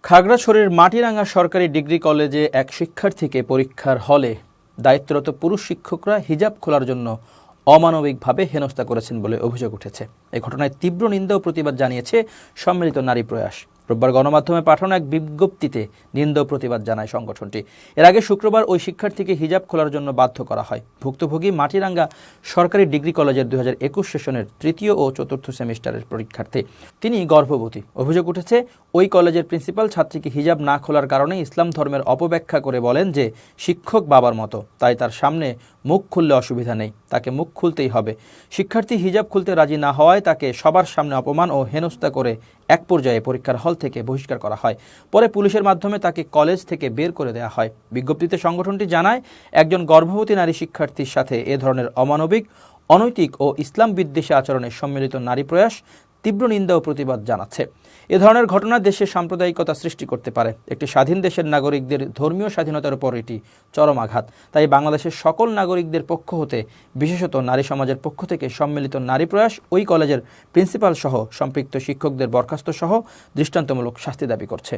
খাগড়াছড়ির মাটিরাঙ্গা সরকারি ডিগ্রি কলেজে এক শিক্ষার্থীকে পরীক্ষার হলে দায়িত্বরত পুরুষ শিক্ষকরা হিজাব খোলার জন্য অমানবিকভাবে হেনস্থা করেছেন বলে অভিযোগ উঠেছে। এই ঘটনায় তীব্র নিন্দা ও প্রতিবাদ জানিয়েছে সম্মিলিত নারী প্রয়াস। রোববার গণমাধ্যমে পাঠানো এক বিজ্ঞপ্তিতে নিন্দা ও প্রতিবাদ জানায় সংগঠনটি। এর আগে শুক্রবার ওই শিক্ষার্থীকে হিজাব খোলার জন্য বাধ্য করা হয়। ভুক্তভোগী মাটিরাঙ্গা সরকারি ডিগ্রি কলেজের ২০২১ সেশনের তৃতীয় ও চতুর্থ সেমিস্টারের পরীক্ষার্থী। তিনি গর্ভবতী। অভিযোগ উঠেছে, ওই কলেজের প্রিন্সিপাল ছাত্রীকে হিজাব না খোলার কারণে ইসলাম ধর্মের অপব্যাখ্যা করে বলেন যে শিক্ষক বাবার মতো, তাই তার সামনে মুখ খুললে অসুবিধা নেই, তাকে মুখ খুলতেই হবে। শিক্ষার্থী হিজাব খুলতে রাজি না হওয়ায় তাকে সবার সামনে অপমান ও হেনস্থা করে এক পর্যায়ে পরীক্ষার হল থেকে বহিষ্কার করা হয়। পরে পুলিশের মাধ্যমে তাকে কলেজ থেকে বের করে দেওয়া হয়। বিজ্ঞপ্তিতে সংগঠনটি জানায়, একজন গর্ভবতী নারী শিক্ষার্থীর সাথে এ ধরনের অমানবিক, অনৈতিক ও ইসলাম বিদ্বেষী আচরণের সম্মিলিত নারী প্রয়াস তীব্র নিন্দা ও প্রতিবাদ জানাচ্ছে। এ ধরনের ঘটনা দেশে সাম্প্রদায়িকতা সৃষ্টি করতে পারে। একটি স্বাধীন দেশের নাগরিকদের ধর্মীয় স্বাধীনতার উপর এটি চরম আঘাত। তাই বাংলাদেশের সকল নাগরিকদের পক্ষ হতে, বিশেষত নারী সমাজের পক্ষ থেকে সম্মিলিত নারী প্রয়াস ওই কলেজের প্রিন্সিপাল সহ সম্পৃক্ত শিক্ষকদের বরখাস্ত সহ দৃষ্টান্তমূলক শাস্তি দাবি করছে।